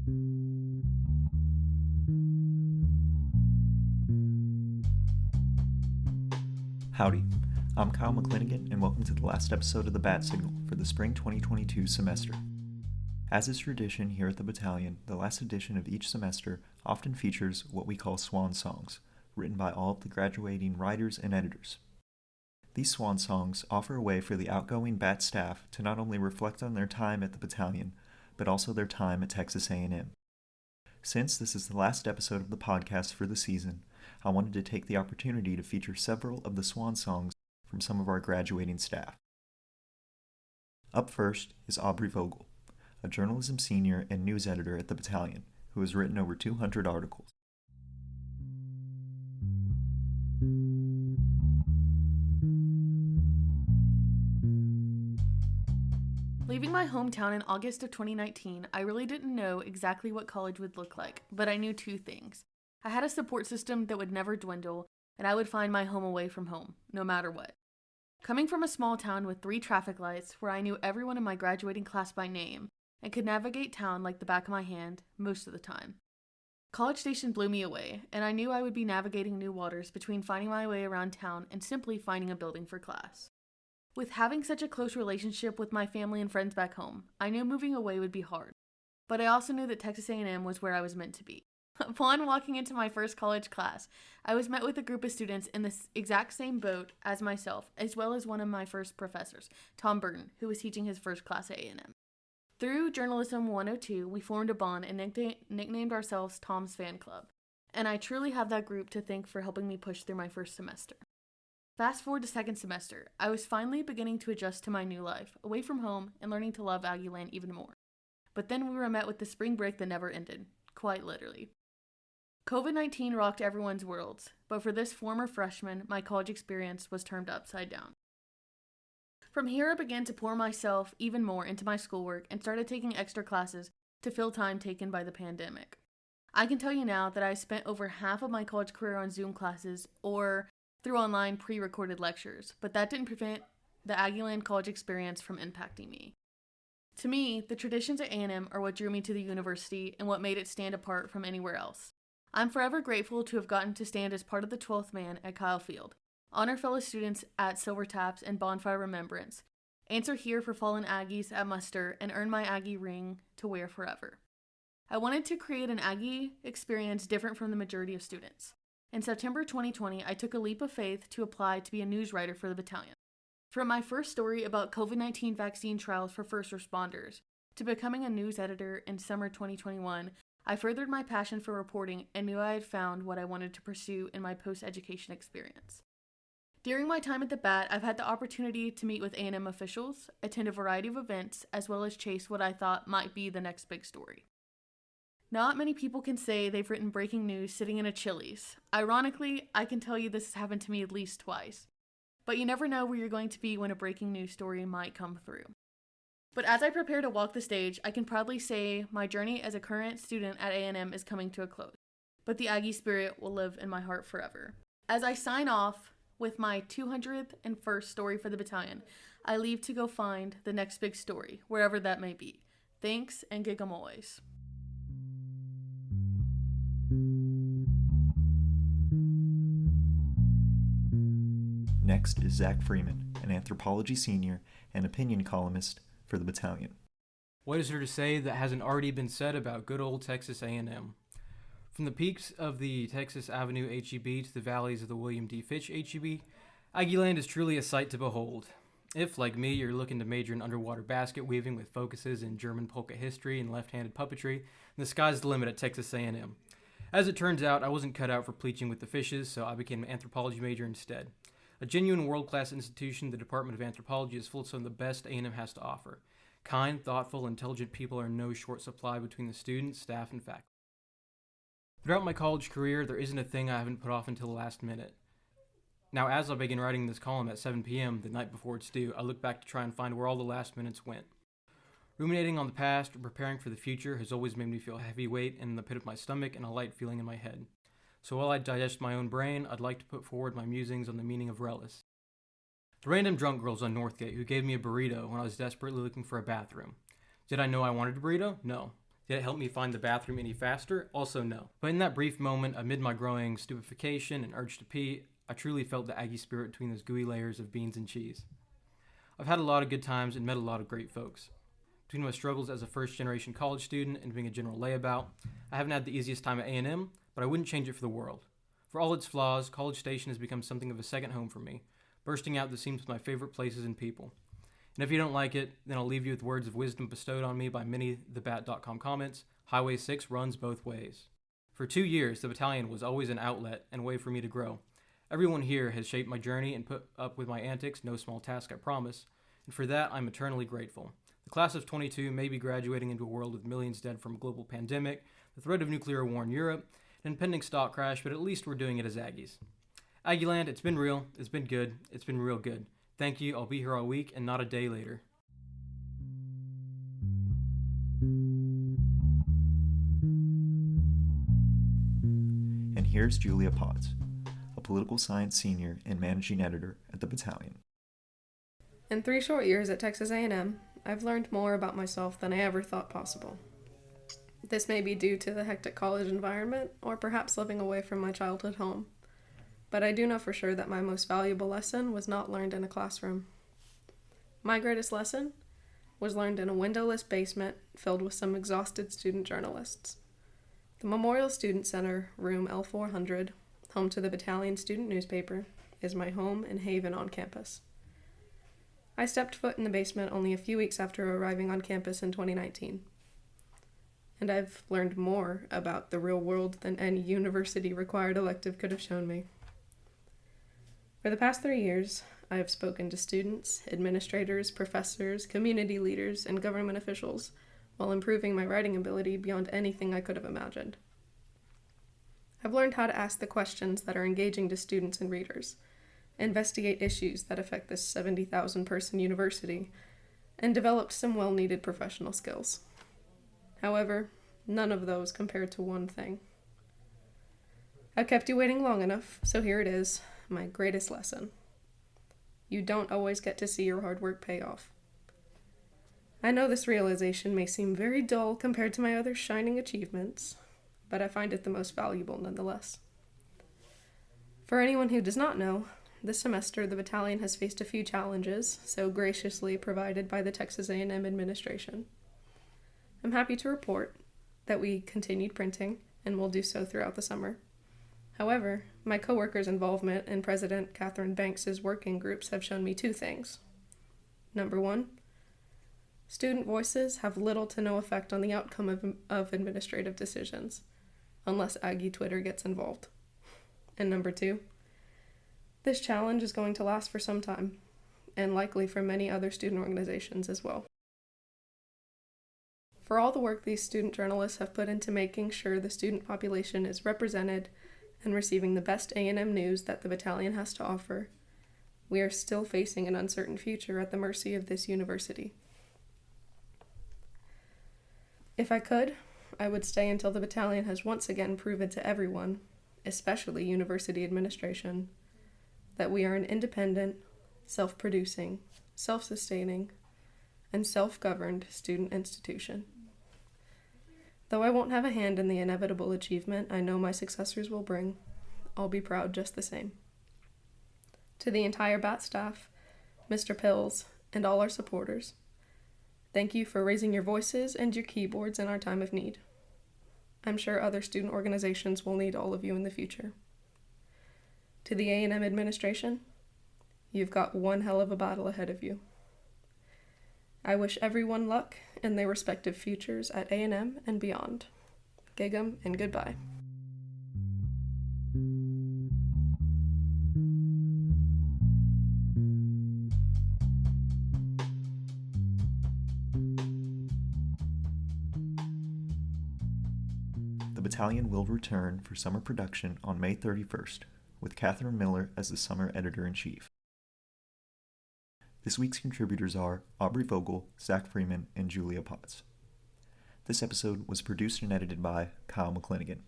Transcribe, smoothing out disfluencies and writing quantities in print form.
Howdy, I'm Kyle McClinigan, and welcome to the last episode of the Batt Signal for the spring 2022 semester. As is tradition here at the battalion, the last edition of each semester often features what we call swan songs, written by all of the graduating writers and editors. These swan songs offer a way for the outgoing Batt staff to not only reflect on their time at the battalion, but also their time at Texas A&M. Since this is the last episode of the podcast for the season, I wanted to take the opportunity to feature several of the swan songs from some of our graduating staff. Up first is Aubry Vogel, a journalism senior and news editor at the battalion, who has written over 200 articles. Leaving my hometown in August of 2019, I really didn't know exactly what college would look like, but I knew two things. I had a support system that would never dwindle, and I would find my home away from home, no matter what. Coming from a small town with 3 traffic lights, where I knew everyone in my graduating class by name, and could navigate town like the back of my hand most of the time. College Station blew me away, and I knew I would be navigating new waters between finding my way around town and simply finding a building for class. With having such a close relationship with my family and friends back home, I knew moving away would be hard, but I also knew that Texas A&M was where I was meant to be. Upon walking into my first college class, I was met with a group of students in the exact same boat as myself, as well as one of my first professors, Tom Burton, who was teaching his first class at A&M. Through Journalism 102, we formed a bond and nicknamed ourselves Tom's Fan Club, and I truly have that group to thank for helping me push through my first semester. Fast forward to second semester, I was finally beginning to adjust to my new life, away from home, and learning to love Aggieland even more. But then we were met with the spring break that never ended, quite literally. COVID-19 rocked everyone's worlds, but for this former freshman, my college experience was turned upside down. From here, I began to pour myself even more into my schoolwork and started taking extra classes to fill time taken by the pandemic. I can tell you now that I spent over half of my college career on Zoom classes or through online pre-recorded lectures, but that didn't prevent the Aggieland college experience from impacting me. To me, the traditions at A&M are what drew me to the university and what made it stand apart from anywhere else. I'm forever grateful to have gotten to stand as part of the 12th man at Kyle Field, honor fellow students at Silver Taps and Bonfire Remembrance, answer here for fallen Aggies at muster, and earn my Aggie ring to wear forever. I wanted to create an Aggie experience different from the majority of students. In September 2020, I took a leap of faith to apply to be a news writer for the battalion. From my first story about COVID-19 vaccine trials for first responders, to becoming a news editor in summer 2021, I furthered my passion for reporting and knew I had found what I wanted to pursue in my post-education experience. During my time at the Batt, I've had the opportunity to meet with A&M officials, attend a variety of events, as well as chase what I thought might be the next big story. Not many people can say they've written breaking news sitting in a Chili's. Ironically, I can tell you this has happened to me at least twice. But you never know where you're going to be when a breaking news story might come through. But as I prepare to walk the stage, I can proudly say my journey as a current student at A&M is coming to a close. But the Aggie spirit will live in my heart forever. As I sign off with my 201st story for the battalion, I leave to go find the next big story, wherever that may be. Thanks, and gig 'em always. Next is Zach Freeman, an anthropology senior and opinion columnist for the battalion. What is there to say that hasn't already been said about good old Texas A&M? From the peaks of the Texas Avenue HEB to the valleys of the William D. Fitch HEB, Aggieland is truly a sight to behold. If, like me, you're looking to major in underwater basket weaving with focuses in German polka history and left-handed puppetry, then the sky's the limit at Texas A&M. As it turns out, I wasn't cut out for pleaching with the fishes, so I became an anthropology major instead. A genuine world-class institution, the Department of Anthropology is full of some of the best A&M has to offer. Kind, thoughtful, intelligent people are in no short supply between the students, staff, and faculty. Throughout my college career, there isn't a thing I haven't put off until the last minute. Now, as I begin writing this column at 7 p.m., the night before it's due, I look back to try and find where all the last minutes went. Ruminating on the past and preparing for the future has always made me feel a heavy weight in the pit of my stomach and a light feeling in my head. So while I digest my own brain, I'd like to put forward my musings on the meaning of relish. The random drunk girls on Northgate who gave me a burrito when I was desperately looking for a bathroom. Did I know I wanted a burrito? No. Did it help me find the bathroom any faster? Also no. But in that brief moment, amid my growing stupefaction and urge to pee, I truly felt the Aggie spirit between those gooey layers of beans and cheese. I've had a lot of good times and met a lot of great folks. Between my struggles as a first-generation college student and being a general layabout, I haven't had the easiest time at A&M, but I wouldn't change it for the world. For all its flaws, College Station has become something of a second home for me, bursting out the seams with my favorite places and people. And if you don't like it, then I'll leave you with words of wisdom bestowed on me by many thebat.com comments. Highway 6 runs both ways. For 2 years, the battalion was always an outlet and a way for me to grow. Everyone here has shaped my journey and put up with my antics, no small task, I promise, and for that I'm eternally grateful. The class of 22 may be graduating into a world with millions dead from a global pandemic, the threat of nuclear war in Europe, an impending stock crash, but at least we're doing it as Aggies. Aggieland, it's been real, it's been good, it's been real good. Thank you, I'll be here all week and not a day later. And here's Julia Potts, a political science senior and managing editor at the Battalion. In 3 short years at Texas A&M, I've learned more about myself than I ever thought possible. This may be due to the hectic college environment, or perhaps living away from my childhood home. But I do know for sure that my most valuable lesson was not learned in a classroom. My greatest lesson was learned in a windowless basement filled with some exhausted student journalists. The Memorial Student Center, room L400, home to the Battalion student newspaper, is my home and haven on campus. I stepped foot in the basement only a few weeks after arriving on campus in 2019. And I've learned more about the real world than any university-required elective could have shown me. For the past 3 years, I have spoken to students, administrators, professors, community leaders, and government officials while improving my writing ability beyond anything I could have imagined. I've learned how to ask the questions that are engaging to students and readers, investigate issues that affect this 70,000-person university, and developed some well-needed professional skills. However, none of those compared to one thing. I've kept you waiting long enough, so here it is, my greatest lesson. You don't always get to see your hard work pay off. I know this realization may seem very dull compared to my other shining achievements, but I find it the most valuable nonetheless. For anyone who does not know, this semester the battalion has faced a few challenges, so graciously provided by the Texas A&M administration. I'm happy to report that we continued printing and will do so throughout the summer. However, my coworkers' involvement in President Catherine Banks' working groups have shown me 2 things. Number 1, student voices have little to no effect on the outcome of administrative decisions, unless Aggie Twitter gets involved. And number 2, this challenge is going to last for some time, and likely for many other student organizations as well. For all the work these student journalists have put into making sure the student population is represented and receiving the best A&M news that the battalion has to offer, we are still facing an uncertain future at the mercy of this university. If I could, I would stay until the battalion has once again proven to everyone, especially university administration, that we are an independent, self-producing, self-sustaining, and self-governed student institution. Though I won't have a hand in the inevitable achievement I know my successors will bring, I'll be proud just the same. To the entire Batt staff, Mr. Pills, and all our supporters, thank you for raising your voices and your keyboards in our time of need. I'm sure other student organizations will need all of you in the future. To the A&M administration, you've got one hell of a battle ahead of you. I wish everyone luck in their respective futures at A&M and beyond. Gig 'em and goodbye. The battalion will return for summer production on May 31st, with Catherine Miller as the summer editor-in-chief. This week's contributors are Aubry Vogel, Zach Freeman, and Julia Potts. This episode was produced and edited by Kyle McClinigan.